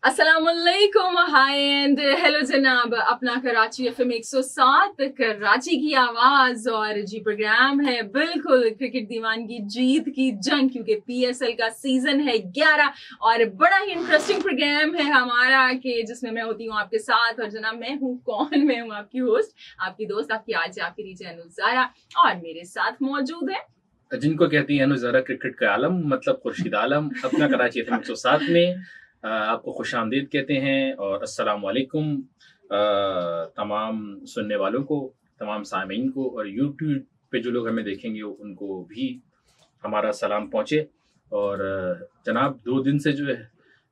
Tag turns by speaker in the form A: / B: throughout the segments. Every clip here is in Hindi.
A: अस्सलामुअलैकुम, हाय एंड हेलो जनाब। अपना कराची एफएम 107 कराची की आवाज और जी प्रोग्राम है बिल्कुल क्रिकेट दीवानगी जीत की जंग, क्योंकि पीएसएल का सीजन है 11 और बड़ा ही इंटरेस्टिंग प्रोग्राम है हमारा कि जिसमें मैं होती हूँ आपके साथ। और जनाब मैं हूँ कौन? मैं हूँ आपकी होस्ट, आपकी दोस्त, आपकी आज आपकी रीचे अनुजारा, और मेरे साथ मौजूद है
B: जिनको कहती है अनुजारा क्रिकेट का आलम, मतलब खुर्शीद आलम। अपना कराची एफएम 107 में आपको खुश आमदीद कहते हैं और अस्सलाम वालेकुम तमाम सुनने वालों को, तमाम सामीन को, और यूट्यूब पे जो लोग हमें देखेंगे उनको भी हमारा सलाम पहुंचे। और जनाब 2 दिन से जो है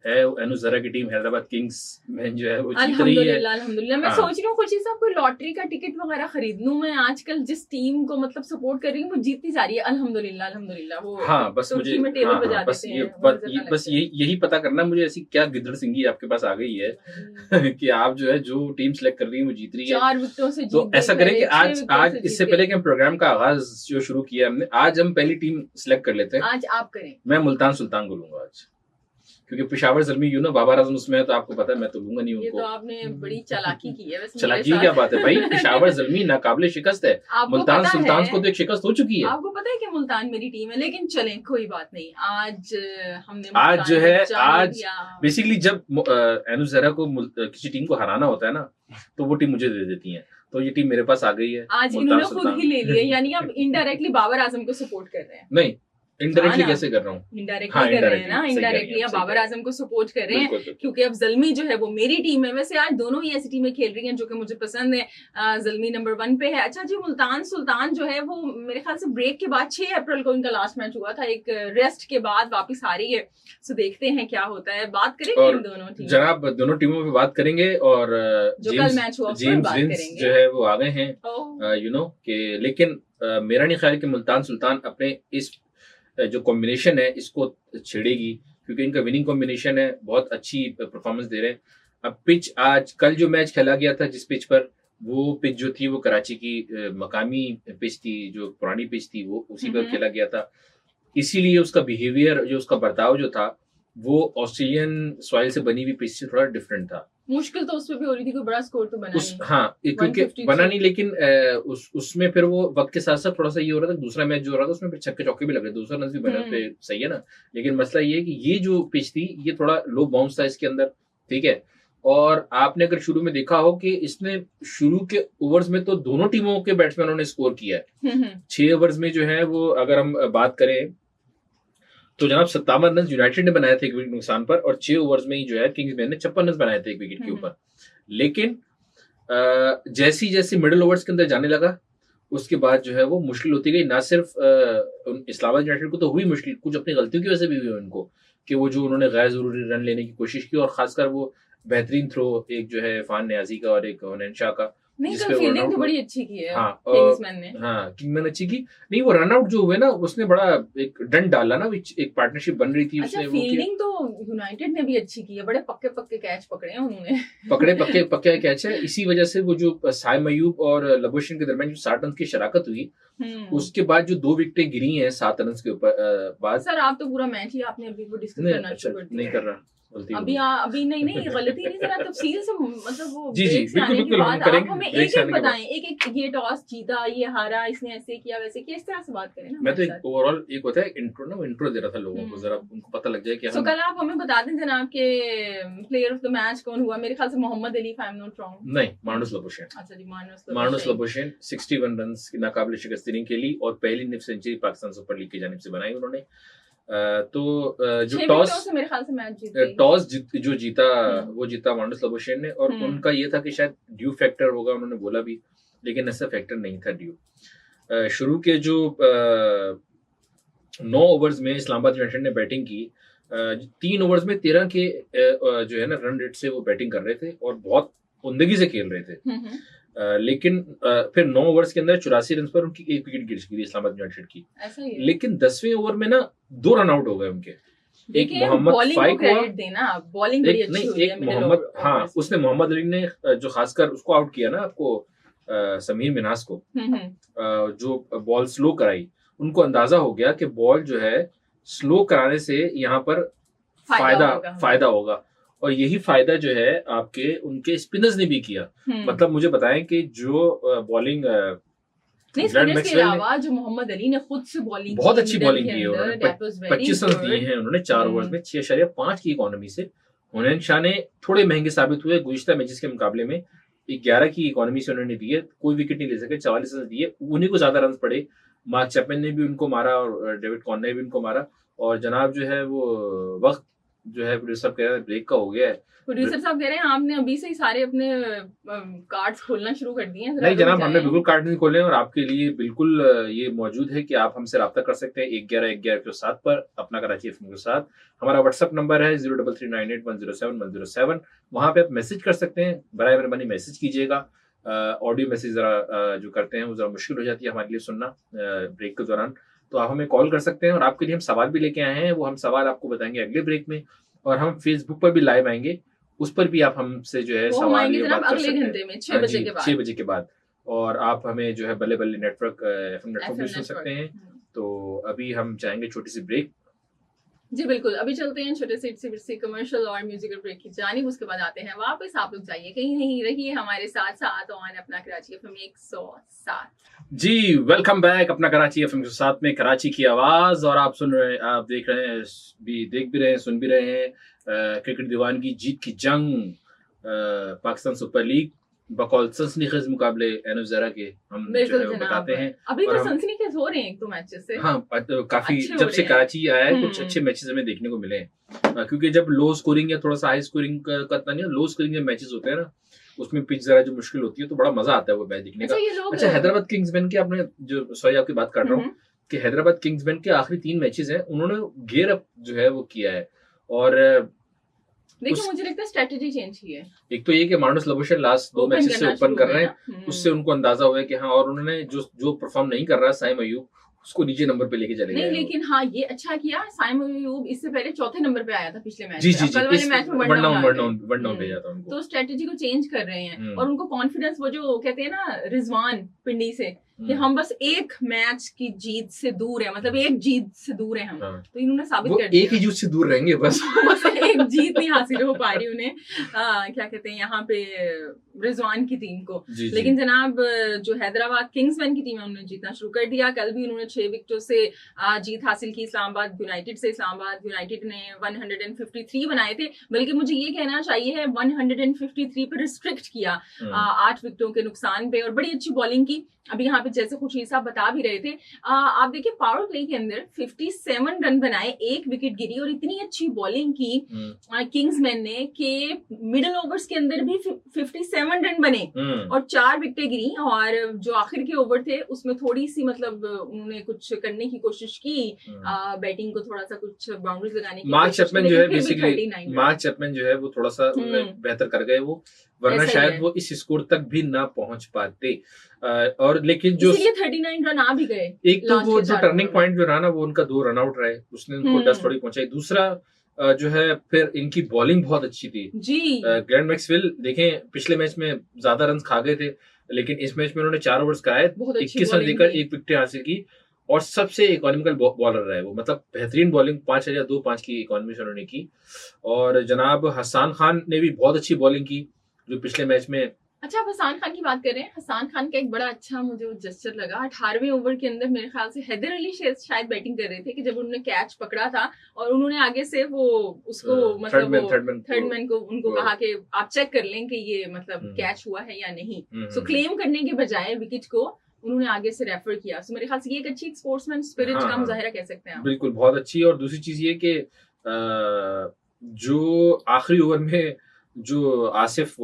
B: अनुजारा की टीम हैदराबाद किंग्स में जो है वो जीत रही है।
A: अल्हम्दुलिल्लाह। मैं सोच रही हूँ खुशी साहब कोई लॉटरी का टिकट वगैरह खरीद लूं। मैं आजकल जिस टीम को मतलब सपोर्ट कर रही हूँ वो जीतती जा रही है अल्हम्दुलिल्लाह अल्हम्दुलिल्लाह। वो
B: हाँ, बस मुझे
A: में टेबल बजा देते हैं।
B: बस यही पता करना मुझे, ऐसी क्या गिद्दड़ सिंगी आपके पास आ गई है कि आप जो है जो टीम सेलेक्ट कर रही है वो जीत रही है।
A: 4 विकेटों से
B: तो ऐसा करें कि आज इससे पहले कि हम प्रोग्राम का आगाज जो शुरू किया हमने, आज हम पहली टीम सिलेक्ट कर लेते हैं।
A: आज आप करें।
B: मैं मुल्तान सुल्तान को लूंगा आज, क्योंकि पेशावर ज़ल्मी बाबर आजम उसमें है, तो आपको पता है मैं तो लूंगा नहीं उनको।
A: ये तो आपने बड़ी चालाकी की है। वैसे
B: चालाकी क्या बात है भाई, पेशावर ज़ल्मी नाकाबिले शिकस्त है। मुल्तान सुल्तान को तो एक शिकस्त हो चुकी है।
A: आपको पता है कि मुल्तान मेरी टीम है, लेकिन चलें कोई बात नहीं।
B: आज जो है आज बेसिकली जब अनुजरा को किसी टीम को हराना होता है ना, तो वो टीम मुझे दे देती है, तो ये टीम मेरे पास आ गई है।
A: आज इन्होंने खुद ही ले लिया, यानी आप इनडायरेक्टली बाबर आजम को सपोर्ट कर रहे हैं।
B: नहीं, इनडायरेक्टली कैसे कर रहा हूँ?
A: इनडायरेक्टली कर रहे हैं ना, इनडायरेक्टली आप बाबर आजम को सपोर्ट कर रहे हैं, क्योंकि अब ज़ल्मी जो है वो मेरी टीम है। वैसे आज दोनों ही ऐसी टीमें खेल रही हैं जो कि मुझे पसंद है। ज़ल्मी नंबर 1 पे है। अच्छा जी, मुल्तान सुल्तान जो है वो मेरे ख्याल से ब्रेक के बाद 6 अप्रैल को इनका लास्ट मैच हुआ था, एक रेस्ट के बाद वापिस आ रही है। सो देखते हैं क्या होता है। बात करेंगे इन दोनों टीम,
B: जनाब दोनों टीमों पे बात करेंगे। और
A: जो कल मैच हुआ
B: जेम्स विंस जो है वो आ गए हैं, कि लेकिन मेरा नहीं ख्याल कि मुल्तान सुल्तान अपने इस जो कॉम्बिनेशन है इसको छेड़ेगी, क्योंकि इनका विनिंग कॉम्बिनेशन है, बहुत अच्छी परफॉर्मेंस दे रहे हैं। अब पिच, आज कल जो मैच खेला गया था जिस पिच पर, वो पिच जो थी वो कराची की मकामी पिच थी, जो पुरानी पिच थी, वो उसी पर खेला गया था। इसीलिए उसका बिहेवियर, जो उसका बर्ताव जो था, वो ऑस्ट्रेलियन सॉइल से बनी हुई पिच से थोड़ा डिफरेंट था।
A: मुश्किल तो उसमें भी हो रही थी, कोई बड़ा स्कोर तो बना नहीं।
B: हाँ, क्योंकि बना नहीं, लेकिन उसमें फिर वो वक्त के साथ साथ थोड़ा सा ये हो रहा था, दूसरा मैच जो हो रहा था उसमें फिर छक्के चौके भी लग रहे, दूसरा रन भी बने पे, सही है ना। लेकिन मसला ये है कि ये जो पिच थी ये थोड़ा लो बाउंस था इसके अंदर, ठीक है। और आपने अगर शुरू में देखा हो कि इसने शुरू के ओवर्स में तो दोनों टीमों के बैट्समैनों ने स्कोर किया है। 6 ओवर्स में जो है वो, अगर हम बात करें तो जनाब 57 रन यूनाइटेड ने बनाए थे एक विकेट नुकसान पर, और 6 ओवर्स में ही जो है किंग्समैन ने 56 रन बनाए थे एक विकेट के ऊपर। लेकिन जैसी जैसी मिडिल ओवर्स के अंदर जाने लगा, उसके बाद जो है वो मुश्किल होती गई। ना सिर्फ इस्लामाबाद यूनाइटेड को तो हुई मुश्किल, कुछ अपनी गलतियों की वजह से भी हुई उनको, कि वो जो उन्होंने गैर जरूरी रन लेने की कोशिश की, और खासकर वो बेहतरीन थ्रो एक जो है इरफान नियाजी का और एक हुनैन शाह का,
A: फील्डिंग तो बड़ी अच्छी की है।
B: हाँ, किंग्समैन अच्छी की। नहीं, वो रन आउट जो हुए ना, उसने बड़ा एक डंड डाला ना, एक पार्टनरशिप बन रही थी।
A: अच्छा, फील्डिंग तो यूनाइटेड ने भी अच्छी की है, बड़े पक्के पक्के कैच पकड़े हैं उन्होंने।
B: पक्के कैच है। इसी वजह से वो जो साइम अयूब और लबुशेन के दरमियान जो 60 रन की शराकत हुई, उसके बाद जो 2 विकेटें गिरी हैं 7 रन के ऊपर बाद।
A: सर आप तो पूरा मैच ही आपने अभी वो डिस्कस करना शुरू कर दिया।
B: नहीं कर रहा
A: अभी नहीं गलती नहीं, जरा तफसील से मतलब वो
B: जी बिल्कुल हम करेंगे।
A: हमें एक बताएं, एक ये टॉस जीता, ये हारा, इसने ऐसे किया वैसे किया, इस तरह से बात करें ना।
B: मैं तो एक ओवरऑल एक होता है इंट्रो दे रहा था लोगों को, जरा उनको पता लग जाए कि
A: तो कल आप हमें बता दें जनाब के प्लेयर ऑफ द मैच कौन हुआ। मेरे ख्याल से Mohammad Ali, if I am not wrong.
B: नहीं, मार्नुस लबुशेन।
A: अच्छा जी,
B: मार्नुस लबुशेन 61 रन की नाकाबिले शिकस्त इनिंग खेली और पहली निफ सेंचुरी पाकिस्तान सुपर लीग की जानिब से बनाई उन्होंने। तो जो टॉस जो जीता वो जीता मार्नुस लबुशेन ने, और उनका ये था कि शायद ड्यू फैक्टर होगा, उन्होंने बोला भी, लेकिन ऐसा फैक्टर नहीं था ड्यू। शुरू के जो 9 ओवर्स में इस्लामाबाद यूनाइटेड ने बैटिंग की। 3 ओवर्स में 13 के जो है ना रन रेट से वो बैटिंग कर रहे थे और बहुत उमदगी से खेल रहे थे। लेकिन फिर 9 ओवर्स के अंदर 84 रन पर उनकी 1 विकेट गिर गई इस्लामाबाद यूनाइटेड की। लेकिन 10वें ओवर में ना 2 रन आउट हो गए उनके। एक मोहम्मद फाइक हुआ,
A: बॉलिंग बड़ी अच्छी हुई है।
B: एक मोहम्मद, हाँ, उसने मोहम्मद अली ने जो खासकर उसको आउट किया ना, आपको समीर मिनास को, जो बॉल स्लो कराई, उनको अंदाजा हो गया कि बॉल जो है स्लो कराने से यहाँ पर फायदा होगा, और यही फायदा जो है आपके उनके स्पिनर्स ने भी किया। मतलब मुझे बताएं कि जो बॉलिंग
A: नहीं, स्पिनर्स के अलावा जो मोहम्मद अली ने खुद से बॉलिंग
B: बहुत अच्छी बॉलिंग की है उन्होंने, 25 रन दिए हैं उन्होंने 4 ओवर्स में 6.5 की इकोनॉमी से। हुनैन शाह ने थोड़े महंगे साबित हुए गुज़िश्ता मैचेस के मुकाबले में, 11 की इकोनॉमी से उन्होंने दिए, कोई विकेट नहीं ले सके, 44 रन दिए, उन्हीं को ज्यादा रन पड़े। मार्क चैपमैन ने भी उनको मारा और डेविड कॉर्न ने भी उनको मारा। और जनाब जो है वो वक्त जो है प्रोड्यूसर कह रहे हैं ब्रेक का हो गया है।
A: प्रोड्यूसर साहब कह रहे हैं आपने अभी से ही सारे अपने कार्ड्स खोलना शुरू कर दिए हैं।
B: नहीं जनाब, हमने बिल्कुल कार्ड नहीं खोले और आपके लिए बिल्कुल ये मौजूद है कि आप हमसे रब्ता कर सकते हैं 1111 पर अपना कराची एफएम के साथ। हमारा व्हाट्सएप नंबर है 03398107 वहां पे आप मैसेज कर सकते हैं। बराए मेहरबानी मैसेज कीजिएगा। ऑडियो मैसेज जरा जो करते हैं वो जरा मुश्किल हो जाती है हमारे लिए सुनना ब्रेक के दौरान, तो आप हमें कॉल कर सकते हैं। और आपके लिए हम सवाल भी लेके आए हैं, वो हम सवाल आपको बताएंगे अगले ब्रेक में। और हम फेसबुक पर भी लाइव आएंगे, उस पर भी आप हमसे जो है सवाल या बात कर सकते हैं
A: घंटे में 6 बजे के बाद।
B: 6 बजे के बाद। और आप हमें जो है बल्ले बल्ले नेटवर्क एफएम नेटवर्क भी सुन सकते हैं। तो अभी हम चाहेंगे छोटी सी ब्रेक।
A: जी बिल्कुल, अभी चलते हैं छोटे से कमर्शियल और म्यूजिकल ब्रेक की जानिब, उसके बाद आते हैं वापस। आप लोग जाइए कहीं नहीं, रहिए हमारे साथ साथ ऑन अपना कराची एफएम 107।
B: जी वेलकम बैक अपना कराची एफएम के साथ में कराची की आवाज। और आप सुन रहे हैं, आप देख रहे हैं, देख भी रहे हैं, सुन भी रहे हैं क्रिकेट दीवान की जीत की जंग, पाकिस्तान सुपर लीग बकौल सनसनीखेज मुकाबले एनएफ ज़रा के हम जो है वो बताते हैं।
A: अभी तो सनसनीखेज हो रहे हैं एक दो मैचेस से।
B: हाँ, काफी जब से कराची आया है कुछ अच्छे मैचेस हमें देखने को मिले हैं, क्योंकि जब लो स्कोरिंग या थोड़ा सा हाई स्कोरिंग का नहीं, लो स्कोरिंग के मैचेस होते हैं ना, उसमें पिच जरा जो मुश्किल होती है तो बड़ा मजा आता है वो मैच देखने का। अच्छा, हैदराबाद किंग्समैन के आपने जो सॉरी आपकी बात कर रहा हूँ कि हैदराबाद किंग्समैन के आखिरी 3 मैचेस हैं, उन्होंने गेयर अप जो है वो किया है। और
A: देखिए मुझे लगता है स्ट्रेटजी चेंज की है।
B: एक तो ये कि मार्नस लबुशेन लास्ट 2 मैचेस से ओपन कर रहे हैं, उससे उनको अंदाजा हुआ है कि हाँ, और उन्होंने जो परफॉर्म नहीं कर रहा है साइम अयूब, उसको नीचे नंबर पे लेके चले गए।
A: लेकिन हाँ ये अच्छा किया, साइम अयूब इससे पहले चौथे नंबर पे आया था पिछले मैच
B: में।
A: जी कल वाले मैच में
B: वन डाउन भेजा था उनको।
A: तो स्ट्रेटजी को चेंज कर रहे हैं और उनको कॉन्फिडेंस, वो जो कहते हैं ना रिजवान पिंडी से कि हम बस एक मैच की जीत से दूर है, मतलब एक जीत से दूर है हम। तो इन्होंने साबित कर दिया
B: एक ही जीत से दूर रहेंगे बस
A: एक जीत नहीं हासिल हो पा रही उन्हें, क्या कहते हैं यहाँ पे रिजवान की टीम को। लेकिन जनाब जो हैदराबाद किंग्समैन की टीम है उन्होंने जीतना शुरू कर दिया। कल भी उन्होंने 6 विकेटों से जीत हासिल की इस्लामाबाद यूनाइटेड से। इस्लामाबाद यूनाइटेड ने 153 बनाए थे, बल्कि मुझे ये कहना चाहिए है 153 पर रिस्ट्रिक्ट किया 8 विकेटों के नुकसान पे, और बड़ी अच्छी बॉलिंग की। अभी यहाँ पे जैसे खुर्शीद साहब बता भी रहे थे, आप देखिए पावर प्ले के अंदर 57 रन बनाए, 1 विकेट गिरी, और इतनी अच्छी बॉलिंग की किंग्समैन ने कि मिडिल ओवर्स के अंदर भी 57 रन बने और 4 विकेटें गिरी। और जो आखिर के ओवर थे उसमें थोड़ी सी मतलब उन्होंने कुछ करने की कोशिश की, बैटिंग को थोड़ा सा कुछ बाउंड्रीज लगाने की।
B: मार्क चैपमैन जो है बेसिकली मार्क चैपमैन जो है वो थोड़ा सा बेहतर कर गए वो, वरना शायद वो इस स्कोर तक भी ना पहुंच पाते। और लेकिन जो
A: 39 रन आ भी गए। एक
B: तो वो जो टर्निंग पॉइंट जो रहा ना, वो उनका 2 रन आउट रहे, उसने उनको 10 थोड़ी पहुंचाई। दूसरा जो है फिर इनकी बॉलिंग बहुत अच्छी थी
A: जी।
B: ग्लेन मैक्सवेल देखें पिछले मैच में ज्यादा रन खा गए थे, लेकिन इस मैच में उन्होंने 4 ओवर्स कराए, 21 रन देकर 1 विकेट हासिल की, और सबसे इकोनॉमिकल बॉलर रहे वो, मतलब बेहतरीन बॉलिंग 5.25 की इकोनॉमी से उन्होंने की। और जनाब हसन खान ने भी बहुत अच्छी बॉलिंग की जो पिछले मैच में।
A: अच्छा, आप हसन खान की बात कर रहे हैं, हसन खान का एक बड़ा अच्छा मुझे वो जेस्चर लगा 18वें ओवर के अंदर, मेरे ख्याल से हैदर अली शायद बैटिंग कर रहे थे कि जब उन्होंने कैच पकड़ा था और उन्होंने आगे से वो उसको मतलब थर्ड मैन को उनको कहा कि आप चेक कर लें कि ये मतलब कैच हुआ है या नहीं। सो क्लेम करने के बजाय विकेट को उन्होंने आगे से रेफर किया। सो मेरे ख्याल से ये एक अच्छी स्पोर्ट्समैन स्पिरिट का मुजाहिरा कह सकते हैं।
B: बिल्कुल, बहुत अच्छी। और दूसरी चीज ये कि जो आखिरी ओवर में जो आसिफ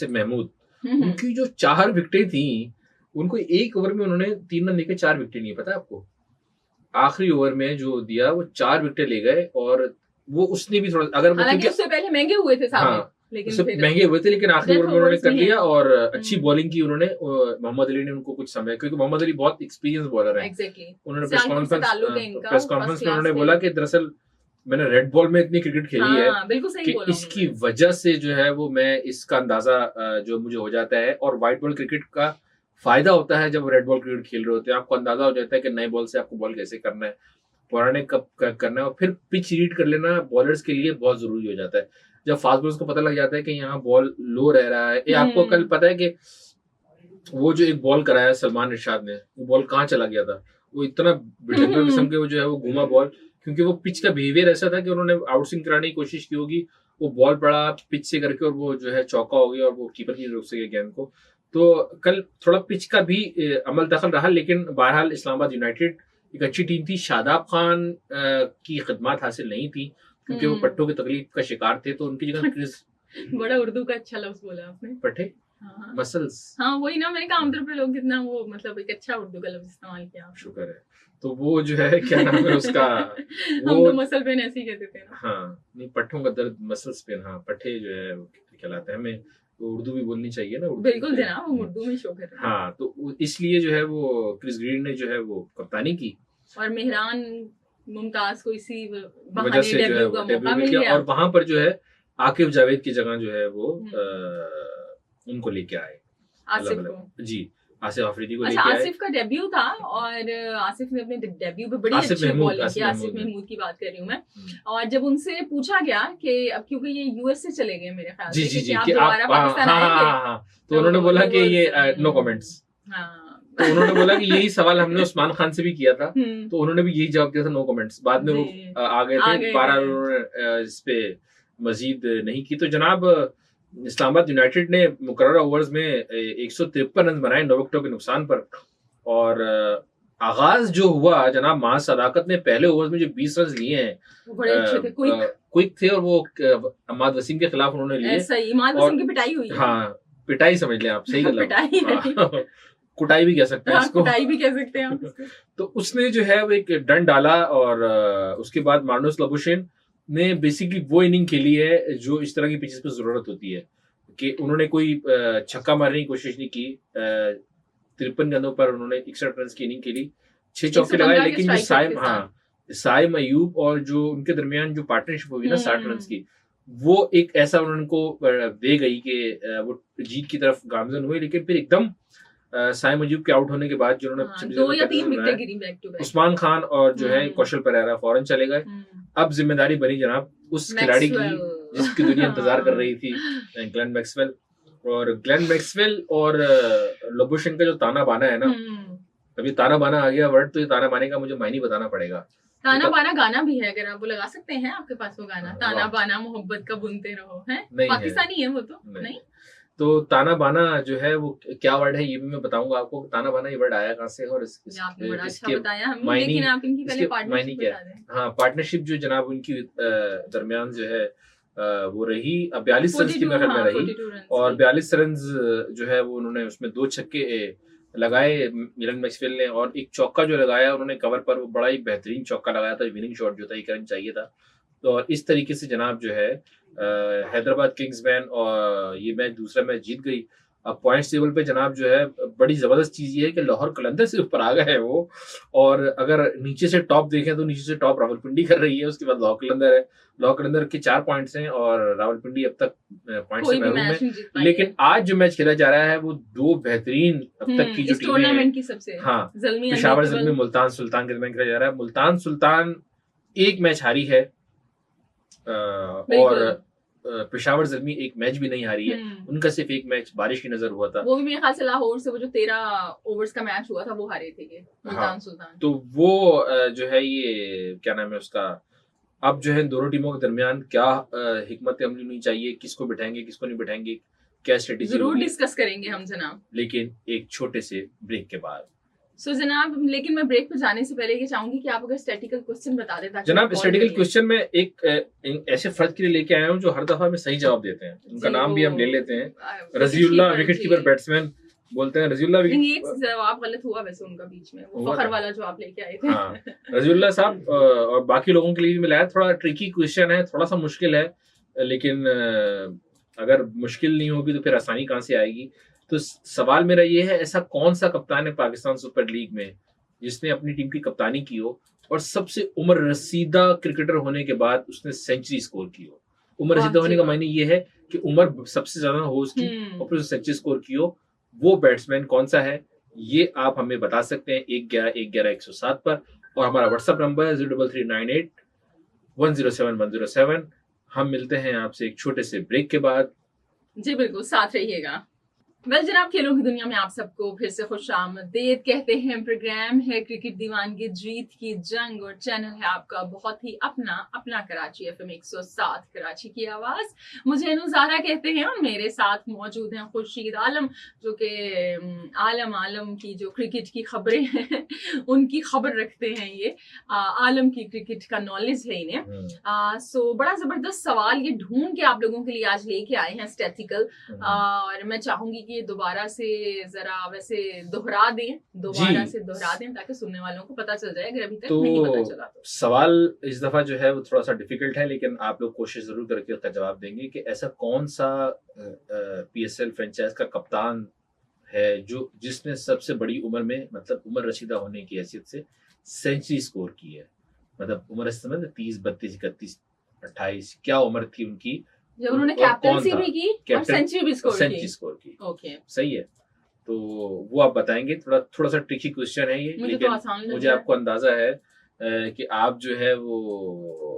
B: महमूद, उनकी जो 4 विकेटें थी, उनको एक ओवर में उन्होंने 3 रन लेके 4 विकेटें लिए, पता है आपको? आखिरी ओवर में जो दिया वो 4 विकेटें ले गए, और वो उसने भी थोड़ा अगर
A: हालांकि उससे पहले महंगे हुए थे साहब, लेकिन
B: महंगे हुए थे, लेकिन आखिरी ओवर में उन्होंने कर लिया और अच्छी बॉलिंग की उन्होंने। मोहम्मद अली ने उनको कुछ समय, क्योंकि मोहम्मद अली बहुत एक्सपीरियंस बॉलर है। उन्होंने प्रेस कॉन्फ्रेंस में उन्होंने बोला कि दरअसल मैंने रेड बॉल में इतनी क्रिकेट खेली है कि इसकी वजह से जो है वो मैं इसका अंदाजा जो मुझे हो जाता है। और व्हाइट बॉल क्रिकेट का फायदा होता है जब रेड बॉल क्रिकेट खेल रहे होते हैं, आपको अंदाजा हो जाता है कि नए बॉल से आपको बॉल कैसे करना है। पौराणिक कब करना है, और फिर पिच रीड कर लेना बॉलर्स के लिए बहुत जरूरी हो जाता है। जब फास्ट बॉलर्स को पता लग जाता है कि यहाँ बॉल लो रह रहा है, आपको कल पता है कि वो जो एक बॉल कराया सलमान इरशाद ने, वो बॉल कहाँ चला गया था, वो इतना भयंकर किस्म के वो जो है वो घुमा बॉल, क्योंकि वो पिच का बिहेवियर ऐसा था कि उन्होंने आउटस्विंग कराने की कोशिश की होगी, वो बॉल पड़ा पिच से करके और वो जो है चौका हो गया और वो कीपर की रोक से गया गेंद को। तो कल थोड़ा पिच का भी अमल दखल रहा, लेकिन बहरहाल इस्लामाबाद यूनाइटेड एक अच्छी टीम थी। शादाब खान की खिदमत हासिल नहीं थी क्योंकि वो पट्टों की तकलीफ का शिकार थे, तो उनकी जगह क्रिस
A: बड़ा उर्दू का अच्छा लफ्ज बोला आपने,
B: पट्टे मसल्स।
A: हाँ वही ना, मैंने कहा आमतौर पे लोग कितना वो मतलब एक अच्छा उर्दू का लफ्ज इस्तेमाल किया।
B: शुक्र है। तो वो जो है क्या नाम है उसका
A: हम तो मसल पेन ऐसे ही कहते थे ना।
B: हाँ नहीं, पट्टों का दर्द मसल्स पेन, हाँ पट्टे जो है कहलाते हैं। हमें तो उर्दू भी बोलनी चाहिए ना।
A: बिल्कुल जनाब, हम उर्दू में शो कर रहे हैं।
B: हाँ तो इसलिए जो है वो क्रिस ग्रीन ने जो है वो कप्तानी की और
A: मेहरान मुमताज को इसी
B: वजह से जो है वो डेब्यू मिल गया, और वहां पर जो है आकिब जावेद की जगह जो है वो उनको लेके आए
A: आसिफ को।
B: जी, आसिफ अफरीदी को लेके
A: आए।
B: आसिफ
A: का डेब्यू था और आसिफ ने अपने डेब्यू पे बड़ी अच्छी बॉलिंग की। आसिफ महमूद की बात कर रही हूँ मैं। और जब उनसे पूछा गया कि अब क्योंकि ये यूएस से चले गए मेरे ख्याल से कि आप दोबारा पाकिस्तान आएंगे,
B: तो उन्होंने बोला कि ये नो कमेंट्स। तो उन्होंने बोला कि यही सवाल हमने उस्मान खान से भी किया था, तो उन्होंने भी यही जवाब दिया था, नो कमेंट्स। बाद में वो आ गए थे, 12 उन्होंने इस पे मजीद नहीं की। तो जनाब इस्लामाबाद यूनाइटेड ने मुकर्रर ओवर्स में 153 रन बनाए 9 विकेटों के नुकसान पर, और आगाज जो हुआ जनाब माह सदाकत ने पहले ओवर्स में जो 20 रन लिए हैं
A: बड़े अच्छे थे,
B: क्विक थे, और वो अहमद वसीम के खिलाफ उन्होंने लिए।
A: इमाद वसीम की पिटाई हुई।
B: हाँ पिटाई समझ लें आप, सही गलत कुटाई भी कह सकते हैं इसको,
A: कुटाई भी कह सकते हैं।
B: तो उसने जो है वो एक डंड डाला, और उसके बाद मार्नस लबुशेन ने बेसिकली वो इनिंग खेली है जो इस तरह की पिचेस पे जरूरत होती है, कि उन्होंने कोई छक्का मारने की कोशिश नहीं की। 53 गेंदों पर उन्होंने 61 रन की इनिंग खेली, 6 चौके लगाए, लेकिन जो साइम अयूब और जो उनके दरमियान जो पार्टनरशिप हुई ना 60 रन की, वो एक ऐसा उनको दे गई कि वो जीत की तरफ गामजन हुए। लेकिन फिर एकदम साइम अयूब के आउट होने के बाद जो उन्होंने
A: 2 या 3 विकेट गिरी back to back,
B: Usman Khan और जो है कौशल परेरा फौरन चले गए। अब जिम्मेदारी बनी जनाब उस खिलाड़ी की जिसकी दुनिया इंतजार कर रही थी, ग्लेन मैक्सवेल। और ग्लेन मैक्सवेल और लबुशेन का जो ताना बाना है ना, अभी ताना बाना आ गया वर्ड, तो ये ताना बाने का मुझे मायने बताना पड़ेगा।
A: ताना बाना गाना भी है, अगर आप वो लगा सकते हैं, आपके पास वो गाना, ताना बाना मोहब्बत का बुनते रहो, है पाकिस्तानी है वो तो नहीं।
B: तो ताना बाना जो है वो क्या वर्ड है ये भी मैं बताऊंगा आपको। ताना बाना ये वर्ड आया कहाँ से और इसके मायने क्या है। हाँ पार्टनरशिप जो जनाब उनकी दरमियान जो है वो रही 42 रन की मेरे में रही, और 42 रन जो है वो उन्होंने उसमें 2 छक्के लगाए मिलन मैक्सवेल ने, और एक चौका जो लगाया उन्होंने कवर पर, वो बड़ा ही बेहतरीन चौका लगाया था, विनिंग शॉट जो था 1 रन चाहिए था। तो और इस तरीके से जनाब जो है हैदराबाद किंग्स मैन और ये मैच दूसरा मैच जीत गई। अब पॉइंट्स टेबल पे जनाब जो है बड़ी जबरदस्त चीज ये है कि लाहौर कलंदर से ऊपर आ गए हैं वो, और अगर नीचे से टॉप देखें तो नीचे से टॉप रावलपिंडी कर रही है, उसके बाद लाहौर कलंदर है। लाहौर कलंदर के 4 पॉइंट्स हैं और रावलपिंडी अब तक पॉइंट्स से महरूम है। लेकिन आज जो मैच खेला जा रहा है वो 2 बेहतरीन अब तक की जो टीमें हैं, हाँ पेशावर ज़ल्मी मुल्तान सुल्तान के दरमियान खेला जा रहा है। मुल्तान सुल्तान एक मैच हारी है और पेशावर ज़ल्मी एक मैच भी नहीं हारी है। उनका सिर्फ एक मैच बारिश की नजर हुआ था,
A: वो भी मेरे ख्याल से लाहौर से वो जो 13 ओवर्स का मैच हुआ था वो हारे थे मुल्तान सुल्तान।
B: तो वो जो है ये क्या नाम है उसका, अब जो है दोनों टीमों के दरमियान क्या हिकमत अमली होनी चाहिए, किसको बिठाएंगे किसको नहीं बिठाएंगे, क्या स्ट्रेटेजी
A: जरूर डिस्कस करेंगे हम जनाब,
B: लेकिन एक छोटे से ब्रेक के बाद।
A: जनाब लेकिन मैं ब्रेक पे जाने से पहले ये चाहूंगी कि आप अगर स्टैटिकल क्वेश्चन बता दें।
B: जनाब स्टैटिकल क्वेश्चन में एक ऐसे फर्द के लिए लेके आया हूँ जो हर दफा में सही जवाब देते हैं, उनका नाम भी हम ले लेते हैं, रजीउल्लाह विकेट कीपर बैट्समैन बोलते हैं। रजीउल्लाह
A: जवाब गलत हुआ वैसे उनका बीच में, वो फखर वाला जो आप लेके आए थे।
B: हाँ रजीउल्लाह साहब और बाकी लोगों के लिए भी मिलाया, थोड़ा ट्रिकी क्वेश्चन है, थोड़ा सा मुश्किल है, लेकिन अगर मुश्किल नहीं होगी तो फिर आसानी कहाँ से आएगी। तो सवाल मेरा ये है, ऐसा कौन सा कप्तान है पाकिस्तान सुपर लीग में जिसने अपनी टीम की कप्तानी की हो और सबसे उम्र रसीदा क्रिकेटर होने के बाद उसने सेंचुरी स्कोर की हो। उम्र रसीदा होने का मायने ये है कि उम्र सबसे ज्यादा हो उसकी और फिर सेंचुरी स्कोर की हो। वो बैट्समैन कौन सा है ये आप हमें बता सकते हैं 1-11-1-11-107 पर, और हमारा व्हाट्सएप नंबर है 03398107 हम मिलते हैं आपसे एक छोटे से ब्रेक के बाद।
A: जी बिल्कुल, साथ रहिएगा। वेल जनाब, खेलों की दुनिया में आप सबको फिर से खुशामदीद कहते हैं। प्रोग्राम है क्रिकेट दीवानगी जीत की जंग और चैनल है आपका बहुत ही अपना कराची FM 107 कराची की आवाज। मुझे अनुजारा कहते हैं और मेरे साथ मौजूद हैं खुर्शीद आलम, जो कि आलम की जो क्रिकेट की खबरें हैं उनकी खबर रखते हैं। ये आलम की क्रिकेट का नॉलेज है इन्हें। सो बड़ा जबरदस्त सवाल ये ढूंढ के आप लोगों के लिए आज लेके आए हैं स्टैटिकल, और मैं चाहूंगी कि दोबारा से जरा वैसे दोहरा दें ताकि सुनने वालों को पता चल जाए अगर अभी तक नहीं पता चला तो।
B: सवाल इस दफा जो है वो थोड़ा सा डिफिकल्ट है, लेकिन आप लोग कोशिश जरूर करके उसका जवाब देंगे कि ऐसा कौन सा PSL फ्रेंचाइज का कप्तान है जिसने सबसे बड़ी उम्र में, मतलब उम्र रसीदा होने की हैसियत से सेंचुरी स्कोर की है। मतलब उम्र इस समय 30, 32, 31, 28 क्या उम्र थी उनकी
A: जब उन्होंने कैप्टनसी भी की और सेंचुरी भी स्कोर की। ओके,
B: सही है। तो वो आप बताएंगे। थोड़ा सा ट्रिकी क्वेश्चन है ये, लेकिन मुझे आपको अंदाजा है कि आप जो है वो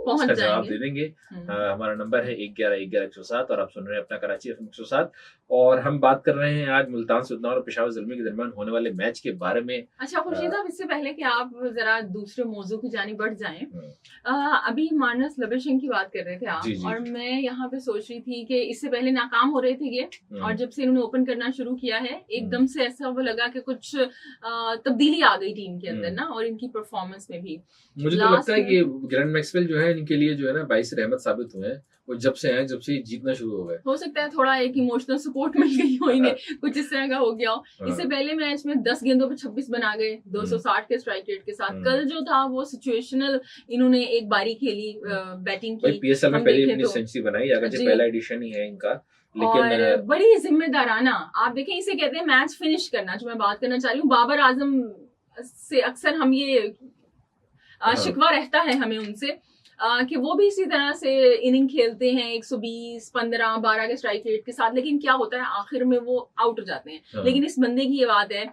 B: उसका जवाब दे देंगे। हमारा नंबर है 1111-107 और आप सुन रहे हैं अपना कराची FM 107 और हम बात कर रहे हैं आज मुल्तान सुल्तान और पेशावर ज़ल्मी के दरमियान होने वाले मैच के बारे में।
A: अच्छा खुर्शीद साहब, इससे पहले कि आप जरा दूसरे मौजू की जानी बढ़ जाएं, अभी मार्नस लबरेशन की बात कर रहे थे आप, और मैं यहाँ पे सोच रही थी कि इससे पहले नाकाम हो रहे थे ये, और जब से इन्होंने ओपन करना शुरू किया है एकदम से ऐसा वो लगा कि कुछ तब्दीली आ गई टीम के अंदर ना, और इनकी परफॉर्मेंस में भी।
B: मुझे तो लगता है कि ग्रैंड मैक्सवेल जो है इनके लिए जो है ना बाइस रहमत साबित हुए हैं। वो जब से जीतना शुरू हो गए, हो
A: सकता है थोड़ा एक इमोशनल सपोर्ट मिल गई हो इन्हें, कुछ इस तरह का हो गया हो। इससे पहले मैच में 10 गेंदों पे 26 बना गए 260 के स्ट्राइक रेट के साथ। कल जो था वो सिचुएशनल इन्होंने एक बारी खेली, बैटिंग की।
B: PSL में पहले अपनी सेंचुरी बनाई, अगर पहला एडिशन ही है इनका,
A: लेकिन बड़ी जिम्मेदाराना। आप देखें, इसे कहते हैं मैच फिनिश करना। जो मैं बात करना चाह रही हूँ, बाबर आजम से अक्सर हम ये शिकवा रहता है हमें उनसे कि वो भी इसी तरह से इनिंग खेलते हैं 120, 15, 12 के स्ट्राइक रेट के साथ, लेकिन क्या होता है आखिर में वो आउट हो जाते हैं। लेकिन इस बंदे की ये बात है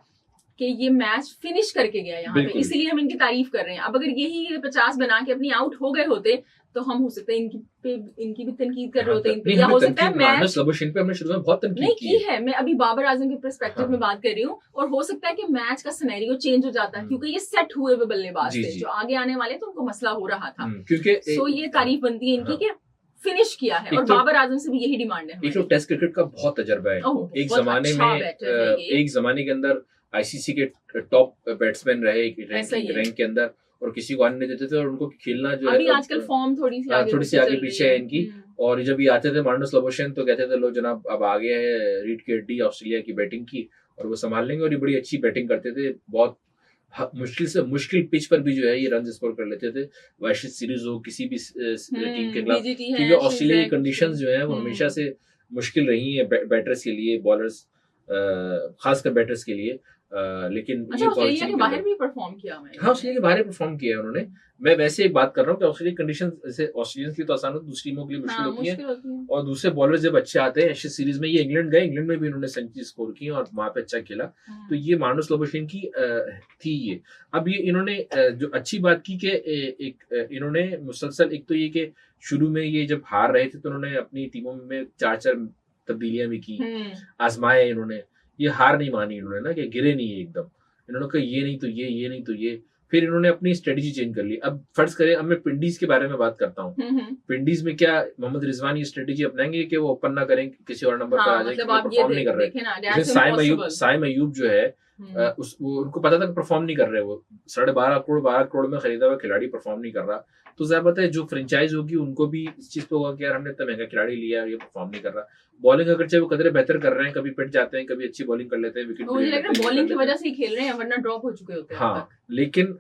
A: कि ये मैच फिनिश करके गया यहाँ पे, इसीलिए हम इनकी तारीफ कर रहे हैं। अब अगर यही 50 बना के अपनी आउट हो गए होते तो हम हो सकता है इनकी भी तनकीद कर रहे होते, या हो सकता है मैच
B: पे हमने शुरू में बहुत तनकीद
A: की है। मैं अभी बाबर आजम के पर्सपेक्टिव में बात कर रही हूँ, और हो सकता है कि मैच का सिनेरियो चेंज हो जाता है क्योंकि ये सेट हुए हुए बल्लेबाज थे जो आगे आने वाले, तो उनको मसला हो रहा था। क्योंकि सो ये तारीफ बनती है इनकी कि फिनिश किया है, और बाबर आजम से भी यही डिमांड है।
B: एक तो टेस्ट क्रिकेट का बहुत तजर्बा है, एक जमाने के अंदर ICC के टॉप बैट्समैन रहे रैंक के अंदर, और किसी को आने नहीं देते थे, और उनको खेलना जो है
A: आजकल फॉर्म थोड़ी सी आगे
B: पीछे है इनकी। और जब ये आते थे मार्नस लबोशन तो कहते थे लो जनाब अब आ गया है रीड की हड्डी ऑस्ट्रेलिया की बैटिंग की, और वो संभाल लेंगे। और ये बड़ी अच्छी बैटिंग करते थे, बहुत मुश्किल पिच पर भी जो है ये रन स्कोर कर लेते थे। वैश्विक सीरीज हो किसी भी टीम के खिलाफ, क्योंकि ऑस्ट्रेलिया की कंडीशंस जो है वो हमेशा से मुश्किल रही है बैटर्स के लिए, बॉलर्स खासकर बैटर्स के लिए। लेकिन
A: ऑस्ट्रेलिया के बाहर भी परफॉर्म किया है।
B: हाँ, ऑस्ट्रेलिया के बाहर परफॉर्म किया है उन्होंने। मैं वैसे एक बात कर रहा हूँ कि ऑस्ट्रेलिया कंडीशन जैसे ऑस्ट्रेलियंस के लिए तो आसान होती है, दूसरी टीमों के लिए मुश्किल होती है। और दूसरे बॉलर जब अच्छे आते हैं एशेज सीरीज में, ये इंग्लैंड गए, इंग्लैंड में भी इन्होंने सेंचुरी स्कोर की और वहां पे अच्छा खेला। तो ये मार्नस लबोशन की थी ये। अब ये इन्होंने जो अच्छी बात की कि एक इन्होंने मुसलसल, एक तो ये कि शुरू में ये जब हार रहे थे तो उन्होंने अपनी टीमों में 4 तब्दीलियां भी की, आजमाए इन्होंने। ये हार नहीं मानी इन्होंने ना, कि गिरे नहीं एकदम। इन्होंने कहा ये नहीं तो ये नहीं तो ये, फिर इन्होंने अपनी स्ट्रेटेजी चेंज कर ली। अब फर्ज करें, अब मैं पिंडीज के बारे में बात करता हूँ। पिंडीज में क्या मोहम्मद रिजवान ये स्ट्रेटेजी अपनाएंगे कि वो ओपन ना करें, किसी और नंबर पर आ जाए, परफॉर्म नहीं कर रहे। साइम अयूब जो है उनको पता था कि परफॉर्म नहीं कर रहे, वो 12.5 करोड़ में खरीदा हुआ खिलाड़ी परफॉर्म नहीं कर रहा। तो ज़ाहिर बात है जो फ्रेंचाइज होगी उनको भी इस चीज पे होगा कि यार हमने इतना महंगा खिलाड़ी लिया और ये परफॉर्म नहीं कर रहा। बॉलिंग अगर चाहे वो कदरे बेहतर कर रहे हैं, कभी पिट जाते हैं, कभी अच्छी बॉलिंग कर लेते हैं, विकेट
A: बॉलिंग की वजह से ही खेल रहे हैं, वरना ड्रॉप हो चुके होते हैं।
B: हाँ, लेकिन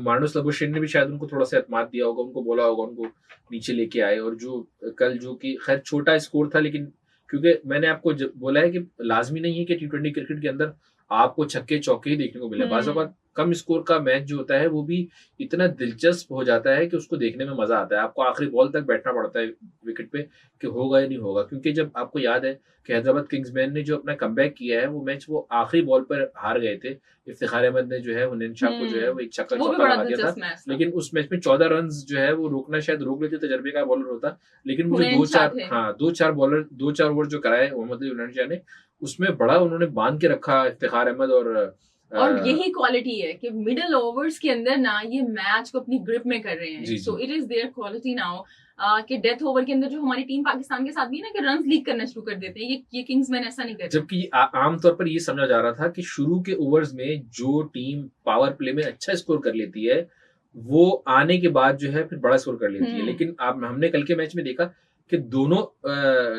B: मार्नस लबोशन ने भी शायद उनको थोड़ा सा एतमाद दिया होगा, उनको बोला होगा, उनको नीचे लेके आए। और जो कल जो कि खैर छोटा स्कोर था, लेकिन क्योंकि मैंने आपको बोला है कि लाजमी नहीं है कि T20 क्रिकेट के अंदर आपको छक्के चौके ही देखने को मिले। बाज़ औक़ात कम स्कोर का मैच जो होता है वो भी इतना दिलचस्प हो जाता है कि उसको देखने में मजा आता है। आपको आखिरी बॉल तक बैठना पड़ता है विकेट पे कि होगा या नहीं होगा, क्योंकि जब आपको याद है कि हैदराबाद किंग्समैन ने जो अपना कमबैक किया है वो मैच वो आखिरी बॉल पर हार गए थे। इफ्तिखार अहमद ने जो है हुनैन शाह को जो है वो एक छक्का चौका लगा दिया था, लेकिन उस मैच में 14 रन जो है वो रोकना शायद रोक लेते, तजर्बे का बॉलर होता, लेकिन वो दो चार ओवर जो कराए मोहम्मद हुनैन शाह ने, उसमें बड़ा उन्होंने बांध के रखा इफ्तिखार अहमद।
A: और यही क्वालिटी है कि मिडिल ओवर्स के अंदर ना ये मैच को अपनी ग्रिप में कर रहे हैं। So it is there quality now कि डेथ ओवर के अंदर जो हमारी टीम पाकिस्तान के साथ भी है ना कि रन्स लीक करना शुरू कर देते हैं, ये किंग्समैन ऐसा नहीं करते।
B: जबकि आमतौर पर ये समझा जा रहा था कि शुरू के ओवर्स में जो टीम पावर प्ले में अच्छा स्कोर कर लेती है वो आने के बाद जो है फिर बड़ा स्कोर कर लेती है, लेकिन हमने कल के मैच में देखा कि दोनों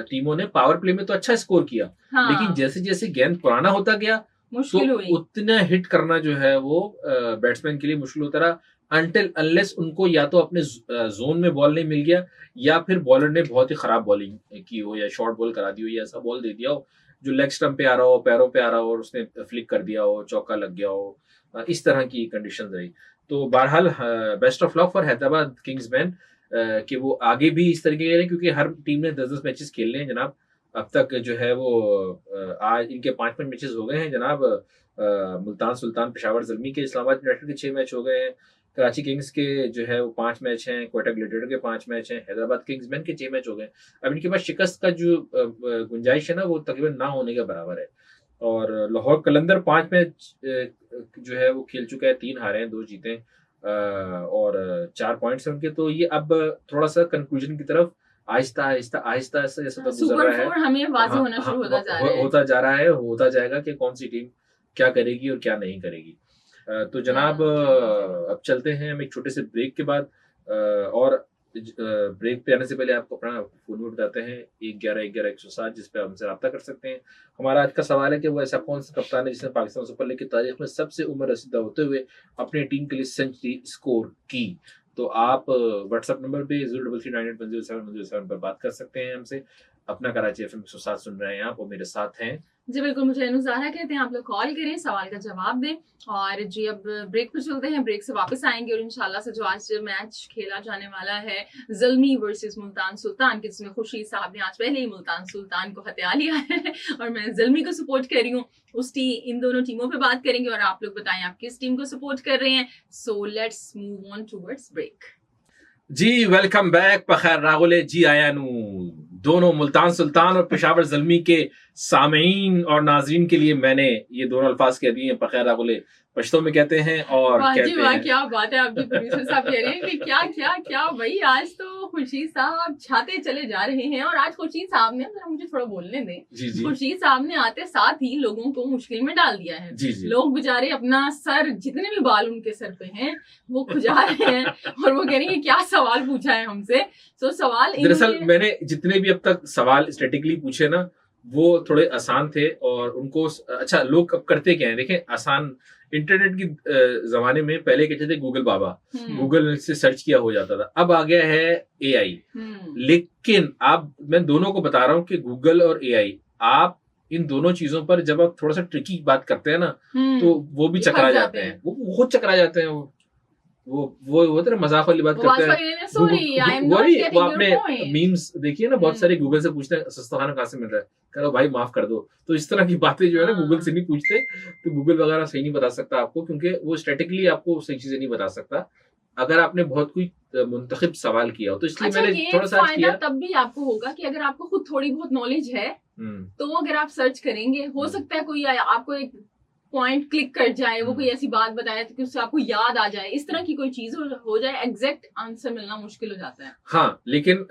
B: टीमों ने पावर प्ले में तो अच्छा स्कोर किया, लेकिन जैसे जैसे गेंद पुराना होता गया
A: मुश्किल
B: तो
A: हुई,
B: उतना हिट करना जो है वो बैट्समैन के लिए मुश्किल होता रहा, अनटिल अनलेस उनको या तो अपने जोन में बॉल नहीं मिल गया या फिर बॉलर ने बहुत ही खराब बॉलिंग की हो या शॉर्ट बॉल करा दी हो या ऐसा बॉल दे दिया हो जो लेग स्टंप पे आ रहा हो, पैरों पे आ रहा हो और उसने फ्लिक कर दिया हो, चौका लग गया हो, इस तरह की कंडीशन रही। तो बहरहाल best of luck for Hyderabad Kingsman कि वो आगे भी इस तरीके के, क्योंकि हर टीम ने 10-10 मैचेस खेलने हैं जनाब। अब तक जो है वो आज इनके 5 मैचेस हो गए हैं जनाब। मुल्तान सुल्तान, पेशावर ज़ल्मी के, इस्लामाबाद यूनाइटेड के 6 मैच हो गए हैं, कराची किंग्स के जो है वो 5 मैच हैं, क्वेटा ग्लेडिएटर के 5 मैच हैं, हैदराबाद किंग्समैन के 6 मैच हो गए। अब इनके पास शिकस्त का जो गुंजाइश है ना वो तकरीबन ना होने के बराबर है। और लाहौर कलंदर 5 मैच जो है वो खेल चुका है, 3 हारे हैं 2 जीते और 4 पॉइंट्स हैं उनके। तो ये अब थोड़ा सा कंक्लूजन की तरफ आहिस्ता आहिस्ता जैसा गुजर रहा है,
A: हमें वाज़ेह होना शुरू होता
B: जाएगा कि कौन सी टीम क्या करेगी और क्या नहीं करेगी। तो जनाब अब चलते हैं हम एक छोटे से ब्रेक के बाद, और ब्रेक पे आने से पहले आपको अपना फोन नंबर बताते हैं 1111-107 जिस पे आप हमसे रब्ता कर सकते हैं। हमारा आज का सवाल है कि वो ऐसा कौन सा कप्तान है जिसने पाकिस्तान सुपर लीग की तारीख में सबसे उम्र रसीदा होते हुए अपनी टीम के लिए सेंचुरी स्कोर की। तो आप व्हाट्सएप नंबर पे 03398107 पर बात कर सकते हैं हमसे। अपना कराची FM 107 सुन रहे हैं आप और मेरे साथ हैं
A: जी बिल्कुल, मुझे अनुजारा कहते हैं। आप लोग कॉल करें, सवाल का जवाब दें। और जी अब ब्रेक पर चलते हैं, ब्रेक से वापस आएंगे और इंशाल्लाह से जो आज मैच खेला जाने वाला है ज़ल्मी वर्सेस मुल्तान सुल्तान के, जिसमें खुर्शीद साहब ने आज पहले ही मुल्तान सुल्तान को हत्या लिया है और मैं ज़ल्मी को सपोर्ट कर रही हूँ, इन दोनों टीमों पे बात करेंगे और आप लोग बताएं आप किस टीम को सपोर्ट कर रहे हैं। So let's move on towards break.
B: जी वेलकम बैक। पखैर रागुले जी आया नू दोनों मुल्तान सुल्तान और पेशावर ज़ल्मी के सामीन और नाजरीन के लिए मैंने ये दोनों अल्फाज कह दिए हैं, पखैर रागुले पश्तो में कहते हैं और कहते हैं।
A: क्या बात है, आपके प्रोड्यूसर साहब कह रहे हैं कि क्या भाई आज तो खुर्शीद साहब छाते चले जा रहे हैं। और आज खुर्शीद साहब ने, जरा मुझे थोड़ा बोलने दें, खुर्शीद साहब ने आते साथ ही लोगों को मुश्किल में डाल दिया है। लोग बेचारे अपना सर, जितने भी बाल उनके सर पे हैं वो खुजा रहे हैं और वो कह रहे हैं क्या सवाल पूछा है हमसे। तो सवाल
B: दरअसल मैंने जितने भी अब तक सवाल स्टैटिकली पूछे ना वो थोड़े आसान थे और उनको अच्छा लोग अब करते क्या है देखें, आसान इंटरनेट की जमाने में पहले कहते थे गूगल बाबा, गूगल से सर्च किया हो जाता था, अब आ गया है एआई। लेकिन अब मैं दोनों को बता रहा हूँ कि गूगल और एआई, आप इन दोनों चीजों पर जब आप थोड़ा सा ट्रिकी बात करते हैं ना तो वो भी चकरा जाते हैं, वो बहुत चकरा जाते हैं। वो होता है मजाक वाली बात करते हैं। वो आपने मीम्स देखिए ना, बहुत सारे गूगल से पूछते हैं सस्ता खाना कहाँ से मिल रहा है, करो भाई माफ कर दो। तो इस तरह की बातें जो है ना गूगल से नहीं पूछते, तो गूगल वगैरह सही नहीं बता सकता आपको, क्योंकि वो स्टैटिकली आपको सही चीजें नहीं बता सकता अगर आपने बहुत कोई मुंतखब सवाल किया हो। तो इसलिए मैंने थोड़ा सा किया।
A: तब भी आपको होगा कि अगर आपको खुद थोड़ी बहुत नॉलेज है तो अगर आप सर्च करेंगे, हो सकता है कोई आपको एक पॉइंट क्लिक कर जाए, वो कोई ऐसी बात बताए तो उससे आपको याद आ जाए, इस तरह की कोई चीज हो जाए, एग्जैक्ट आंसर मिलना मुश्किल हो जाता है।
B: हाँ, लेकिन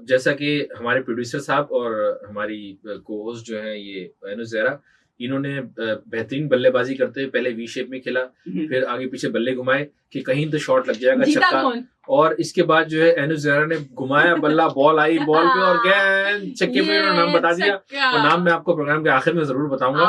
B: जैसा कि हमारे प्रोड्यूसर साहब और हमारी को होस्ट जो है ये अनुज़ेरा, इन्होंने बेहतरीन बल्लेबाजी करते हुए पहले वी शेप में खेला, फिर आगे पीछे बल्ले घुमाए कि कहीं तो शॉट लग जाएगा छक्का, और इसके बाद जो है अनुज़ेरा ने घुमाया बल्ला, बॉल आई बॉल पे और गेंद छक्के पे, उन्होंने नाम बता दिया और नाम मैं आपको प्रोग्राम के आखिर में जरूर बताऊंगा।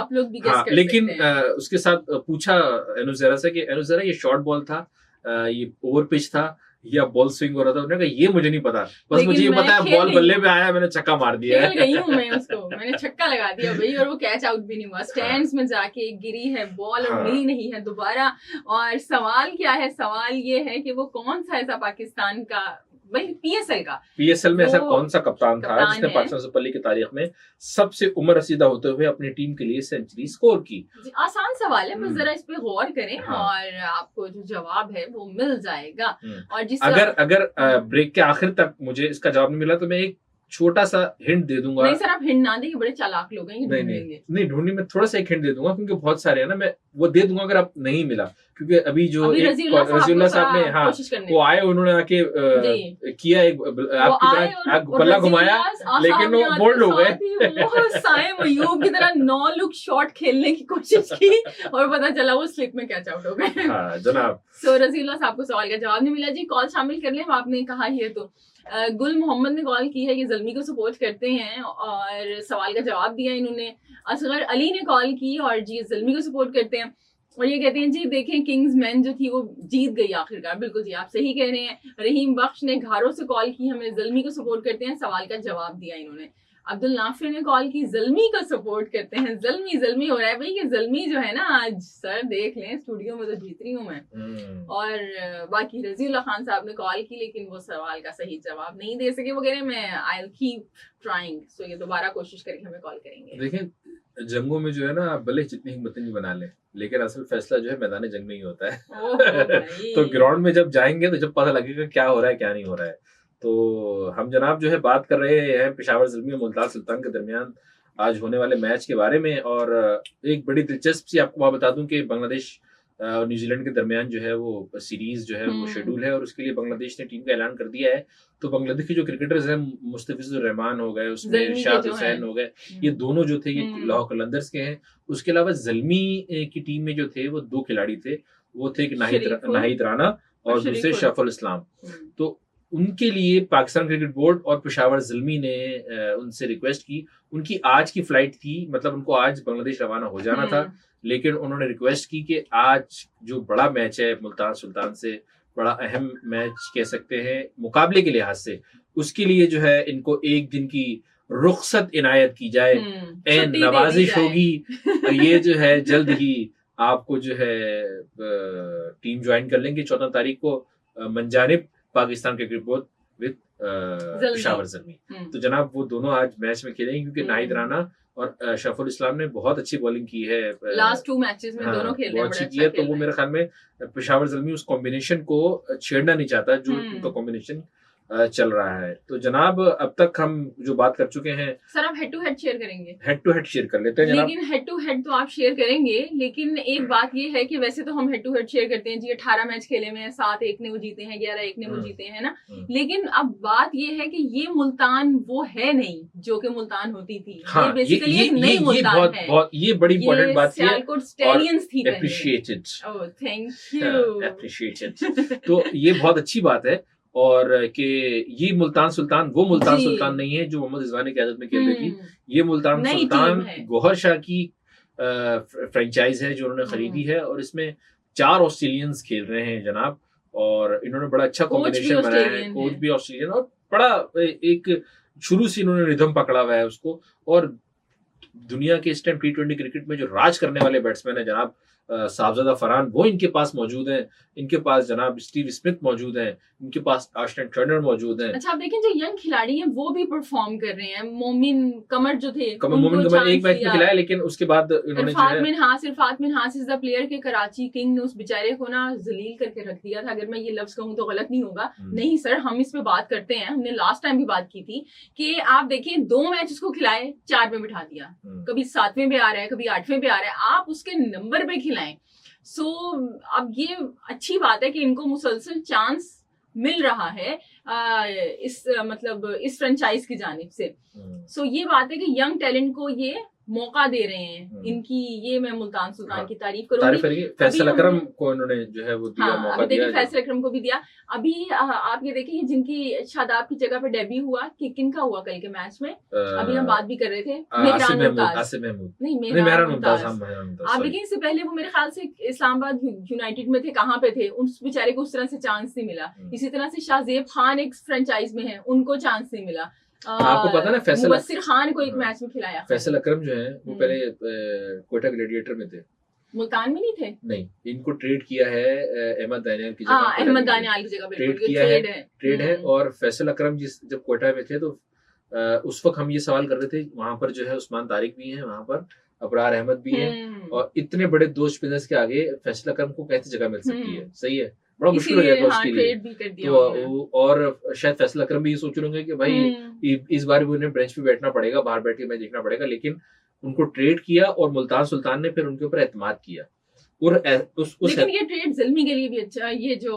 B: हाँ, लेकिन उसके साथ पूछा अनुज़ेरा से कि अनुज़ेरा ये शॉर्ट बॉल था, ये ओवर पिच था, या बॉल स्विंग हो रहा था, उन्होंने कहा ये मुझे नहीं पता, बस मुझे ये पता है बॉल बल्ले पे आया, मैंने छक्का मार दिया है।
A: खेल गई हूँ मैं उसको, मैंने छक्का लगा दिया भाई, और वो कैच आउट भी नहीं हुआ, स्टैंड्स में जाके गिरी है बॉल और मिली नहीं है दोबारा। और सवाल क्या है, सवाल ये है कि वो कौन सा ऐसा पाकिस्तान का, भाई पीएसएल
B: में ऐसा कौन सा कप्तान था जिसने पाकिस्तान सुपर लीग की तारीख में सबसे उम्र रसीदा होते हुए अपनी टीम के लिए सेंचुरी स्कोर की?
A: आसान सवाल है, बस जरा इस पे गौर करें और आपको जो जवाब है वो मिल जाएगा। और
B: अगर ब्रेक के आखिर तक मुझे इसका जवाब नहीं मिला तो मैं एक छोटा सा हिंट दे दूंगा।
A: नहीं सर, आप हिंट ना देंगे, बड़े चालाक लोग हैं,
B: नहीं ढूंढने में थोड़ा सा एक हिंट दे दूंगा, क्योंकि बहुत सारे हैं ना, मैं वो दे दूंगा अगर आप नहीं मिला, क्योंकि अभी जो रजीउल्लाह साहब ने वो आए, उन्होंने आके किया एक आपकी तरह बल्ला घुमाया, लेकिन वो बोल्ड हो गए,
A: साए मयूब की तरह 9 लुक शॉट खेलने की कोशिश की और पता चला वो स्लिप में कैच आउट हो गए।
B: जनाब
A: सो रजीउल्लाह साहब को सवाल का जवाब नहीं मिला जी। कॉल शामिल कर ले, आपने कहा ही है तो। गुल मोहम्मद ने कॉल की है, ये ज़ल्मी को सपोर्ट करते हैं और सवाल का जवाब दिया इन्होंने। असगर अली ने कॉल की और जी ज़ल्मी को सपोर्ट करते हैं और ये कहते हैं जी देखें किंग्स मैन जो थी वो जीत गई आखिरकार। बिल्कुल जी, आप सही कह रहे हैं। रहीम बख्श ने घारों से कॉल की, हमें ज़ल्मी को सपोर्ट करते हैं, सवाल का जवाब दिया इन्होंने। अब्दुल नाफिर ने कॉल की, ज़ल्मी को सपोर्ट करते हैं। ज़ल्मी हो रहा है भाई, ये ज़ल्मी जो है ना, आज सर देख लें स्टूडियो में तो जीत रही हूँ मैं। और बाकी रजीउल्लाह खान साहब ने कॉल की, लेकिन वो सवाल का सही जवाब नहीं दे सके। वो कह रहे हैं मैं आई विल कीप ट्राइंग, सो ये दोबारा कोशिश करके हमें कॉल करेंगे।
B: देखें जंगों में जो है ना, आप भले जितनी हिम्मत नहीं बना लें, लेकिन असल फैसला जो है मैदान जंग में ही होता है। तो ग्राउंड में जब जाएंगे तो जब पता लगेगा क्या हो रहा है क्या नहीं हो रहा है। तो हम जनाब जो है बात कर रहे हैं पेशावर ज़ल्मी और मुल्तान सुल्तान के दरमियान आज होने वाले मैच के बारे में। और एक बड़ी दिलचस्प सी आपको बात बता दूं कि बांग्लादेश और न्यूजीलैंड के दरमियान जो है वो सीरीज जो है वो शेड्यूल है और उसके लिए बांग्लादेश ने टीम का ऐलान कर दिया है। तो बांग्लादेश के जो क्रिकेटर्स हैं, मुस्तफिजुर रहमान हो गए, उसमें इरशाद हुसैन हो गए, ये दोनों जो थे ये लाहौर कलंदर्स के हैं। उसके अलावा ज़ल्मी की टीम में जो थे वो 2 खिलाड़ी थे, वो थे नाहिद राना और दूसरे शफुल इस्लाम। तो उनके लिए पाकिस्तान क्रिकेट बोर्ड और पेशावर ज़ल्मी ने उनसे रिक्वेस्ट की। उनकी आज की फ्लाइट थी, मतलब उनको आज बांग्लादेश रवाना हो जाना था, लेकिन उन्होंने रिक्वेस्ट की कि आज जो बड़ा मैच है मुल्तान सुल्तान से, बड़ा अहम मैच कह सकते हैं मुकाबले के लिहाज से, उसके लिए जो है इनको एक दिन की रुखसत इनायत की जाए, नवाजिश होगी। ये जो है जल्द ही आपको जो है टीम ज्वाइन कर लेंगे 14 तारीख को मंजानिब Pakistan cricket board with Peshawar Zalmi. तो जनाब वो दोनों आज मैच में खेलेंगे, क्योंकि नाहिद राना और शफुल इस्लाम ने बहुत अच्छी बॉलिंग की है
A: लास्ट 2 मैचेस में, दोनों खेल रहे हैं,
B: बहुत अच्छी की है। तो वो मेरे ख्याल में पेशावर ज़ल्मी उस कॉम्बिनेशन को छेड़ना नहीं चाहता जो उनका कॉम्बिनेशन चल रहा है। तो जनाब अब तक हम जो बात कर चुके हैं,
A: सर आप हेड टू हेड शेयर करेंगे?
B: हेड टू हेड शेयर कर लेते हैं जनाब।
A: लेकिन हेड टू हेड तो आप शेयर करेंगे, लेकिन एक बात ये है कि वैसे तो हम हेड टू हेड शेयर करते हैं जी, 18 मैच खेले में 7-1 ने वो जीते हैं, 11-1 ने वो जीते हैं ना। लेकिन अब बात ये है कि ये मुल्तान वो है नहीं जो कि मुल्तान होती थी।
B: हाँ,
A: ये बेसिकली एक नई मुल्तान है।
B: ये बड़ी इंपॉर्टेंट बात है।
A: सियालकोट स्टैलियंस थी।
B: Appreciated,
A: oh thank you,
B: appreciated. तो ये बहुत अच्छी बात है। और कि ये मुल्तान सुल्तान वो मुल्तान सुल्तान नहीं है जो मोहम्मद रिजवान की क़यादत में खेल रही थी। ये मुल्तान सुल्तान गौहर शाह की फ्रेंचाइज है जो उन्होंने खरीदी है, और इसमें 4 ऑस्ट्रेलियंस खेल रहे हैं जनाब। और इन्होंने बड़ा अच्छा कॉम्बिनेशन बनाया है, कोच भी ऑस्ट्रेलियन, और बड़ा एक शुरू से इन्होंने रिदम पकड़ा हुआ है उसको। और दुनिया के इस टाइम T20 क्रिकेट में जो राज करने वाले बैट्समैन है जनाब साहबजादा फरहान, वो इनके पास मौजूद हैं। इनके पास जनाब स्टीव स्मिथ मौजूद हैं, इनके पास आस्टन टर्नर मौजूद हैं।
A: अच्छा आप देखें जो यंग खिलाड़ी हैं वो भी परफॉर्म कर रहे हैं। मोमिन कमर जो थे,
B: मोमिन कमर एक मैच में खिलाया, लेकिन उसके बाद इन्होंने
A: Irfat Minhas is the player के कराची किंग ने उस बेचारे को ना जलील करके रख दिया था। अगर मैं ये लफ्ज कहूँ तो गलत नहीं होगा। नहीं सर, हम इस पे बात करते हैं, हमने लास्ट टाइम भी बात की थी कि आप देखिए 2 मैच उसको खिलाए, 4 में बिठा दिया, कभी 7वें पे आ रहा है, कभी 8वें पे आ रहा है, आप उसके नंबर पे खिलाएं। सो अब ये अच्छी बात है कि इनको मुसलसल चांस मिल रहा है इस फ्रेंचाइज की जानिब से। सो ये बात है कि यंग टैलेंट को ये मौका दे रहे हैं इनकी, ये मैं मुल्तान सुल्तान की तारीफ करूंगी।
B: फैसल अकरम को इन्होंने जो है वो दिया, मौका दिया।
A: फैसल अकरम को भी दिया। अभी आप ये देखिए जिनकी शादाब की जगह पे डेब्यू हुआ कि किनका हुआ कल के मैच में, अभी हम बात भी कर रहे थे, मेहरान मुमताज। आप देखिए इससे पहले वो मेरे ख्याल से इस्लामाबाद यूनाइटेड में थे, कहाँ पे थे, उस बेचारे को उस तरह से चांस नहीं मिला। इसी तरह से शाहजेब खान एक फ्रेंचाइज में है, उनको चांस नहीं मिला।
B: आपको पता ना फैसल
A: खान को एक मैच में खिलाया।
B: फैसल अकरम जो है वो पहले कोयटा ग्लैडिएटर में थे,
A: मुल्तान में नहीं थे।
B: नहीं, इनको ट्रेड किया है अहमद दानियाल की जगह,
A: अहमद दानियाल की जगह
B: ट्रेड किया है, ट्रेड है। और फैसल अकरम जब कोयटा में थे तो उस वक्त हम ये सवाल कर रहे थे, वहां पर जो है उस्मान तारिक भी है, वहां पर अबरार अहमद भी है, और इतने बड़े दो स्पिनर्स के आगे फैसल अकरम को कैसे जगह मिल सकती है? सही है, बड़ा मुश्किल हो जाएगा उसके लिए। तो और शायद फैसल अकरम भी ये सोच रहे होंगे कि भाई इस बार भी उन्हें बेंच पे बैठना पड़ेगा, बाहर बैठ के मैच देखना पड़ेगा, लेकिन उनको ट्रेड किया और मुल्तान सुल्तान ने फिर उनके ऊपर एतमाद किया। और
A: लेकिन ये ट्रेड ज़ल्मी के लिए भी अच्छा, ये जो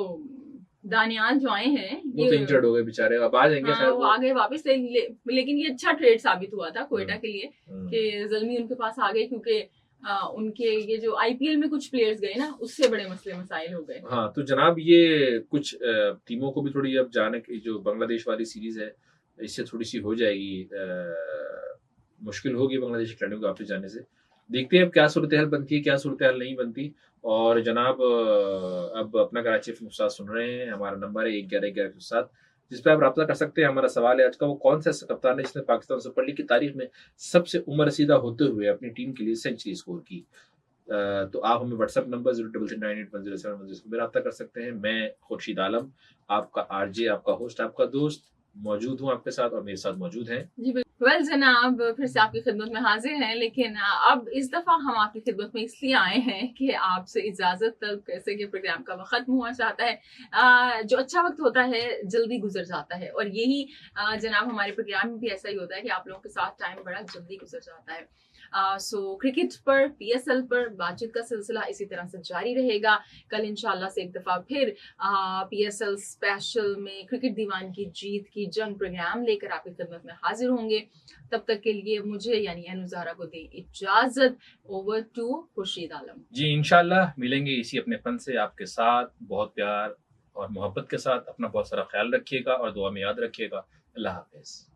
A: दानियाल जो आए हैं
B: वो तो इंजर्ड हो गए बेचारे, अब आ जाएंगे शायद
A: वो आगे वापस लेकिन ये अच्छा ट्रेड साबित हुआ था कोयटा के लिए कि ज़ल्मी उनके पास आ गए, क्योंकि उनके ये जो आईपीएल में कुछ प्लेयर्स गए ना, उससे बड़े मसले मसाइल हो गए।
B: हाँ, तो जनाब ये कुछ टीमों को भी थोड़ी अब जाने की, जो बांग्लादेश वाली सीरीज है इससे थोड़ी सी हो जाएगी, मुश्किल होगी बांग्लादेशी खिलाड़ियों को वापस जाने से। देखते हैं अब क्या सूरत हाल बनती है, क्या सूरत हाल नहीं बनती। और जनाब अब अपना कराची एफएम साथ सुन रहे हैं, हमारा नंबर है 1111 जिस पे आप रब्ता कर सकते हैं। हमारा सवाल है आज का, वो कौन सा कप्तान है जिसने पाकिस्तान सुपर लीग की तारीख में सबसे उम्र रसीदा होते हुए अपनी टीम के लिए सेंचुरी स्कोर की। तो आप हमें व्हाट्सएप नंबर 0399810710 पे रब्ता कर सकते हैं। मैं खुर्शीद आलम, आपका आरजे, आपका होस्ट, आपका दोस्त मौजूद हूँ आपके साथ, और मेरे साथ मौजूद हैं
A: जी वेल जनाब, फिर से आपकी खिदमत में हाजिर हैं। लेकिन अब इस दफा हम आपकी खिदमत में इसलिए आए हैं कि आपसे इजाजत तलब कैसे कि प्रोग्राम का वक्त खत्म हुआ चाहता है। जो अच्छा वक्त होता है जल्दी गुजर जाता है, और यही जनाब हमारे प्रोग्राम में भी ऐसा ही होता है कि आप लोगों के साथ टाइम बड़ा जल्दी गुजर जाता है। सो क्रिकेट पर, पीएसएल पर बातचीत का सिलसिला इसी तरह से जारी रहेगा। कल इंशाल्लाह से एक दफा फिर पीएसएल स्पेशल में क्रिकेट दीवान की जीत की जंग प्रोग्राम लेकर आपकी खिदमत में हाजिर होंगे। तब तक के लिए मुझे यानी अनुजारा को दें इजाजत। ओवर टू खुर्शीद आलम
B: जी। इंशाल्लाह मिलेंगे इसी अपने फन से आपके साथ, बहुत प्यार और मोहब्बत के साथ। अपना बहुत सारा ख्याल रखिएगा और दुआ में याद रखिएगा। अल्लाह हाफिज।